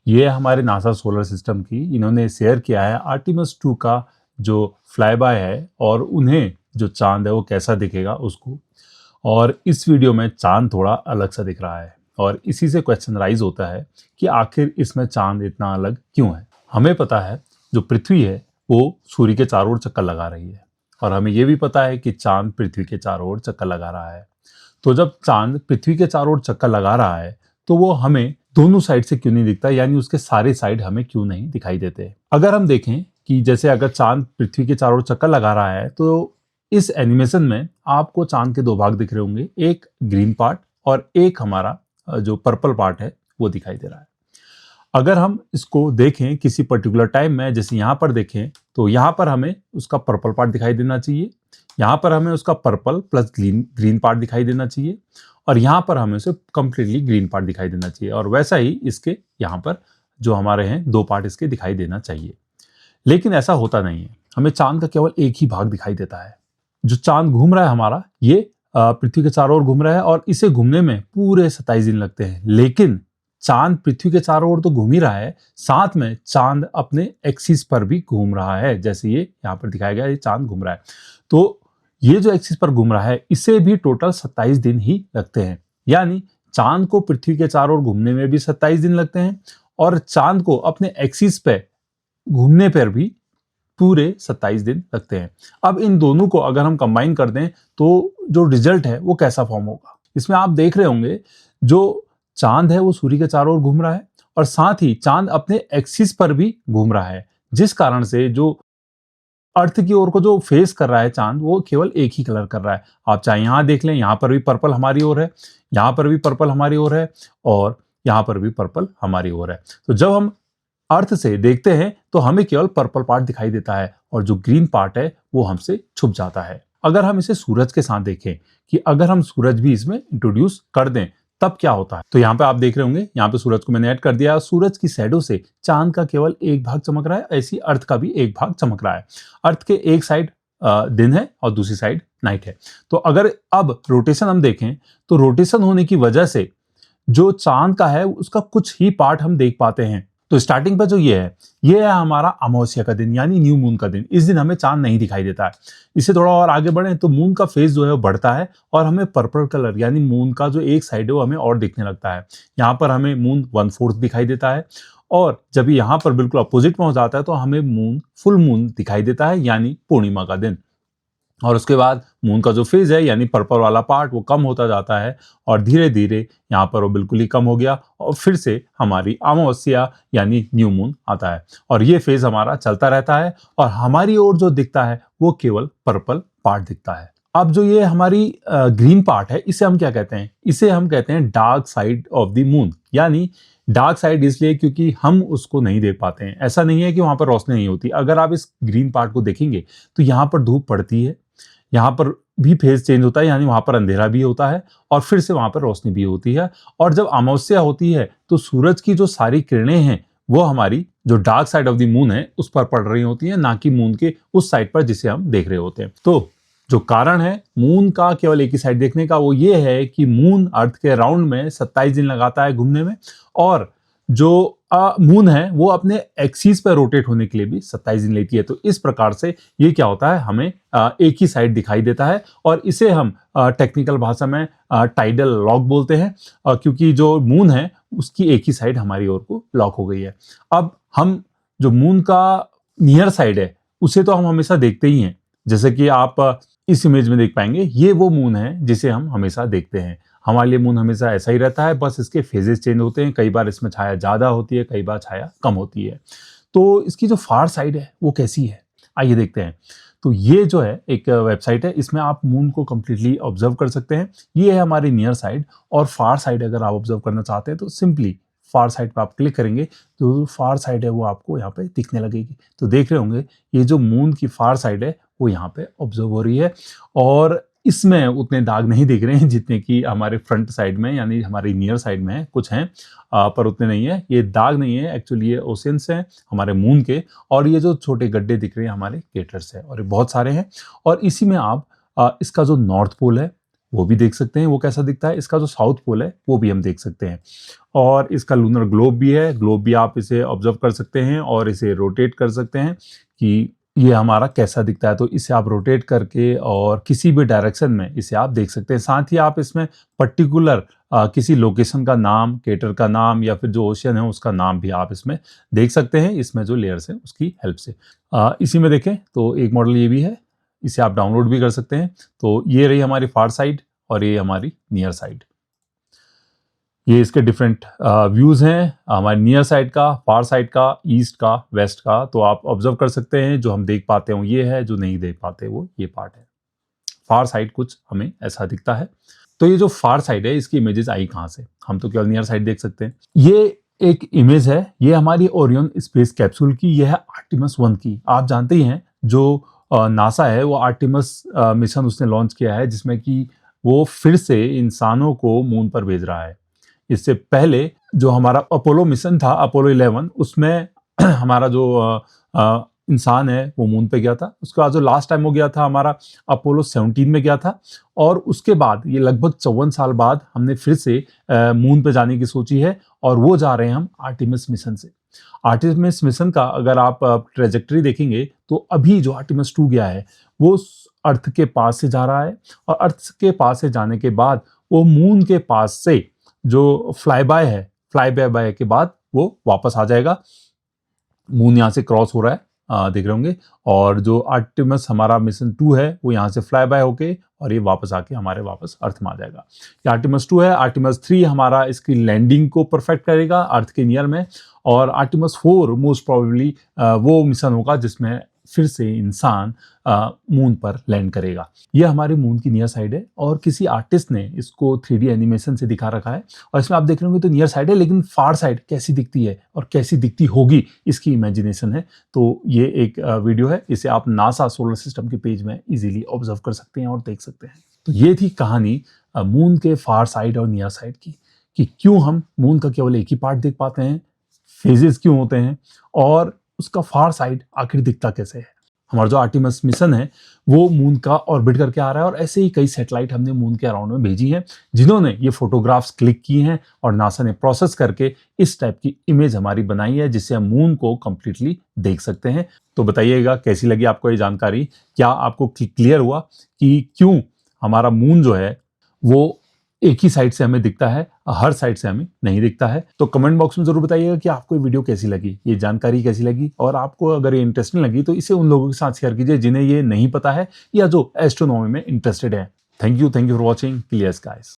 ये हमारे NASA solar system की इन्होंने शेयर किया है आर्टिमस 2 का जो फ्लाईबाय है और उन्हें जो चांद है वो कैसा दिखेगा उसको। और इस वीडियो में चांद थोड़ा अलग सा दिख रहा है और इसी से क्वेश्चन राइज होता है कि आखिर इसमें चांद इतना अलग क्यों है। हमें पता है जो पृथ्वी है वो सूर्य के चारों ओर चक्कर लगा रही है और हमें ये भी पता है कि चांद पृथ्वी के चारों ओर चक्कर लगा रहा है। तो जब चांद पृथ्वी के चारों ओर चक्कर लगा रहा है तो वो हमें दोनों साइड से क्यों नहीं दिखता, यानी उसके सारे साइड हमें क्यों नहीं दिखाई देते। अगर हम देखें कि जैसे अगर चांद पृथ्वी के चारों ओर चक्कर लगा रहा है तो इस एनिमेशन में आपको चांद के दो भाग दिख रहे होंगे, एक ग्रीन पार्ट और एक हमारा जो पर्पल पार्ट है वो दिखाई दे रहा है। अगर हम इसको देखें किसी पर्टिकुलर टाइम में, जैसे यहाँ पर देखें तो यहाँ पर हमें उसका पर्पल पार्ट दिखाई देना चाहिए, यहाँ पर हमें उसका पर्पल प्लस ग्रीन पार्ट दिखाई देना चाहिए और यहाँ पर हमें उसे कंप्लीटली ग्रीन पार्ट दिखाई देना चाहिए और वैसा ही इसके यहाँ पर जो हमारे हैं दो पार्ट इसके दिखाई देना चाहिए। लेकिन ऐसा होता नहीं है, हमें चांद का केवल एक ही भाग दिखाई देता है। जो चांद घूम रहा है हमारा ये पृथ्वी के चारों ओर घूम रहा है और इसे घूमने में पूरे 27 दिन लगते हैं। लेकिन चांद पृथ्वी के चारों ओर तो घूम ही रहा है, साथ में चांद अपने एक्सिस पर भी घूम रहा है। जैसे ये यहाँ पर दिखाया गया, ये चांद घूम रहा है तो ये जो एक्सिस पर घूम रहा है इसे भी टोटल 27 दिन ही लगते हैं। यानी चांद को पृथ्वी के चारों ओर घूमने में भी 27 दिन लगते हैं और चांद को अपने एक्सिस पे घूमने पर भी पूरे 27 दिन लगते हैं। अब इन दोनों को अगर हम कंबाइन कर दें तो जो रिजल्ट है वो कैसा फॉर्म होगा। इसमें आप देख रहे होंगे जो चांद है वो सूर्य के चारों ओर घूम रहा है और साथ ही चांद अपने एक्सिस पर भी घूम रहा है, जिस कारण से जो अर्थ की ओर को जो फेस कर रहा है चांद वो केवल एक ही कलर कर रहा है। आप चाहे यहाँ देख लें, यहाँ पर भी पर्पल हमारी ओर है, यहाँ पर भी पर्पल हमारी ओर है और यहाँ पर भी पर्पल हमारी ओर है। तो जब हम अर्थ से देखते हैं तो हमें केवल पर्पल पार्ट दिखाई देता है और जो ग्रीन पार्ट है वो हमसे छुप जाता है। अगर हम इसे सूरज के साथ देखें कि अगर हम सूरज भी इसमें इंट्रोड्यूस कर दें तब क्या होता है, तो यहाँ पे आप देख रहे होंगे यहाँ पे सूरज को मैंने ऐड कर दिया। सूरज की शैडो से चांद का केवल एक भाग चमक रहा है, ऐसी अर्थ का भी एक भाग चमक रहा है। अर्थ के एक साइड दिन है और दूसरी साइड नाइट है। तो अगर अब रोटेशन हम देखें तो रोटेशन होने की वजह से जो चांद का है उसका कुछ ही पार्ट हम देख पाते हैं। तो स्टार्टिंग पर जो ये है हमारा अमावस्या का दिन यानी न्यू मून का दिन। इस दिन हमें चांद नहीं दिखाई देता है। इससे थोड़ा और आगे बढ़े तो मून का फेज जो है वो बढ़ता है और हमें पर्पल कलर यानी मून का जो एक साइड है वो हमें और दिखने लगता है। यहाँ पर हमें मून 1/4 दिखाई देता है और जब यहाँ पर बिल्कुल अपोजिट में हो जाता है तो हमें मून फुल मून दिखाई देता है यानी पूर्णिमा का दिन। और उसके बाद मून का जो फेज है यानी पर्पल वाला पार्ट वो कम होता जाता है और धीरे धीरे यहाँ पर वो बिल्कुल ही कम हो गया और फिर से हमारी अमावस्या यानी न्यू मून आता है और ये फेज हमारा चलता रहता है और हमारी ओर जो दिखता है वो केवल पर्पल पार्ट दिखता है। अब जो ये हमारी ग्रीन पार्ट है इसे हम क्या कहते हैं, इसे हम कहते हैं dark side of the moon. यानी डार्क साइड इसलिए क्योंकि हम उसको नहीं देख पाते हैं। ऐसा नहीं है कि वहां पर रोशनी नहीं होती। अगर आप इस ग्रीन पार्ट को देखेंगे तो यहाँ पर धूप पड़ती है, यहाँ पर भी फेज चेंज होता है यानी वहां पर अंधेरा भी होता है और फिर से वहां पर रोशनी भी होती है। और जब अमावस्या होती है तो सूरज की जो सारी किरणें हैं वो हमारी जो dark side of the moon है उस पर पड़ रही होती है, ना कि मून के उस साइड पर जिसे हम देख रहे होते हैं। तो जो कारण है मून का केवल एक ही साइड देखने का वो ये है कि मून अर्थ के राउंड में 27 दिन लगाता है घूमने में और जो मून है वो अपने एक्सिस पर रोटेट होने के लिए भी 27 दिन लेती है। तो इस प्रकार से ये क्या होता है, हमें एक ही साइड दिखाई देता है और इसे हम टेक्निकल भाषा में टाइडल लॉक बोलते हैं क्योंकि जो मून है उसकी एक ही साइड हमारी ओर को लॉक हो गई है। अब हम जो मून का नियर साइड है उसे तो हम हमेशा देखते ही हैं, जैसे कि आप इस इमेज में देख पाएंगे ये वो मून है जिसे हम हमेशा देखते हैं। हमारे लिए मून हमेशा ऐसा ही रहता है, बस इसके फेजेस चेंज होते हैं। कई बार इसमें छाया ज़्यादा होती है, कई बार छाया कम होती है। तो इसकी जो फार साइड है वो कैसी है आइए देखते हैं। तो ये जो है एक वेबसाइट है, इसमें आप मून को कम्प्लीटली ऑब्जर्व कर सकते हैं। ये है हमारी नियर साइड और फार साइड अगर आप ऑब्जर्व करना चाहते हैं तो सिंपली फार साइड पर आप क्लिक करेंगे तो फार साइड है वो आपको यहाँ पे दिखने लगेगी। तो देख रहे होंगे ये जो मून की फार साइड है वो यहाँ पे ऑब्जर्व हो रही है और इसमें उतने दाग नहीं दिख रहे हैं जितने कि हमारे फ्रंट साइड में यानी हमारी नियर साइड में है। कुछ हैं पर उतने नहीं है। ये दाग नहीं है, एक्चुअली ये ओशियंस हैं हमारे मून के और ये जो छोटे गड्ढे दिख रहे हैं हमारे क्रेटर्स हैं और ये बहुत सारे हैं। और इसी में आप इसका जो नॉर्थ पोल है वो भी देख सकते हैं वो कैसा दिखता है, इसका जो साउथ पोल है वो भी हम देख सकते हैं। और इसका लूनर ग्लोब भी है। ग्लोब भी आप इसे ऑब्जर्व कर सकते हैं और इसे रोटेट कर सकते हैं कि ये हमारा कैसा दिखता है। तो इसे आप रोटेट करके और किसी भी डायरेक्शन में इसे आप देख सकते हैं। साथ ही आप इसमें पर्टिकुलर किसी लोकेशन का नाम, क्रेटर का नाम या फिर जो ओशियन है उसका नाम भी आप इसमें देख सकते हैं, इसमें जो लेयर्स है उसकी हेल्प से। इसी में देखें तो एक मॉडल ये भी है, इसे आप डाउनलोड भी कर सकते हैं। तो ये रही हमारी फार साइड और ये हमारी नियर साइड। ये इसके डिफरेंट व्यूज हैं, हमारे नियर साइड का, फार साइड का, ईस्ट का, वेस्ट का। तो आप ऑब्जर्व कर सकते हैं, जो हम देख पाते हैं ये है, जो नहीं देख पाते वो ये पार्ट है। फार साइड कुछ हमें ऐसा दिखता है। तो ये जो फार साइड है इसकी इमेजेस आई कहाँ से, हम तो केवल नियर साइड देख सकते हैं। ये एक इमेज है, ये हमारी ओरियन स्पेस कैप्सूल की, यह है आर्टिमस 1 की। आप जानते ही हैं जो नासा है वो आर्टिमस मिशन उसने लॉन्च किया है, जिसमें कि वो फिर से इंसानों को मून पर भेज रहा है। इससे पहले जो हमारा अपोलो मिशन था, अपोलो 11, उसमें हमारा जो इंसान है वो मून पे गया था। उसके बाद जो लास्ट टाइम हो गया था हमारा अपोलो 17 में गया था। और उसके बाद ये लगभग 54 साल बाद हमने फिर से मून पे जाने की सोची है, और वो जा रहे हैं हम आर्टिमिस मिशन से। आर्टिमिस मिशन का अगर आप ट्रेजेक्टरी देखेंगे तो अभी जो आर्टिमिस 2 गया है वो अर्थ के पास से जा रहा है, और अर्थ के पास से जाने के बाद वो मून के पास से जो फ्लाई बाय के बाद वो वापस आ जाएगा। मून यहाँ से क्रॉस हो रहा है, देख रहे होंगे। और जो आर्टिमस हमारा मिशन 2 है वो यहाँ से फ्लाई बाय होके और ये वापस आके हमारे वापस अर्थ में आ जाएगा। ये आर्टिमस 2 है। आर्टिमस 3 हमारा इसकी लैंडिंग को परफेक्ट करेगा अर्थ के नियर में। और आर्टिमस 4 मोस्ट प्रोबेबली वो मिशन होगा जिसमें फिर से इंसान मून पर लैंड करेगा। ये हमारे मून की नियर साइड है, और किसी आर्टिस्ट ने इसको 3D एनिमेशन से दिखा रखा है। और इसमें आप देख रहे होंगे तो नियर साइड है, लेकिन फार साइड कैसी दिखती है और कैसी दिखती होगी इसकी इमेजिनेशन है। तो ये एक वीडियो है, इसे आप नासा सोलर सिस्टम के पेज में इजीली ऑब्जर्व कर सकते हैं और देख सकते हैं। तो ये थी कहानी मून के फार साइड और नियर साइड की, कि क्यों हम मून का केवल एक ही पार्ट देख पाते हैं, फेजेस क्यों होते हैं, और उसका फार साइड आखिर दिखता कैसे है। हमारा जो आर्टिमस मिशन है वो मून का ऑर्बिट करके आ रहा है, और ऐसे ही कई सैटेलाइट हमने मून के अराउंड में भेजी हैं, जिन्होंने ये फोटोग्राफ्स क्लिक की हैं, और नासा ने प्रोसेस करके इस टाइप की इमेज हमारी बनाई है, जिससे हम मून को कंप्लीटली देख सकते हैं। तो बताइएगा कैसी लगी आपको ये जानकारी। क्या आपको क्लियर हुआ कि क्यों हमारा मून जो है वो एक ही साइड से हमें दिखता है, हर साइड से हमें नहीं दिखता है। तो कमेंट बॉक्स में जरूर बताइएगा कि आपको ये वीडियो कैसी लगी, ये जानकारी कैसी लगी, और आपको अगर ये इंटरेस्टिंग लगी तो इसे उन लोगों के साथ शेयर कीजिए जिन्हें ये नहीं पता है या जो एस्ट्रोनॉमी में इंटरेस्टेड है। Thank you for watching clear skies.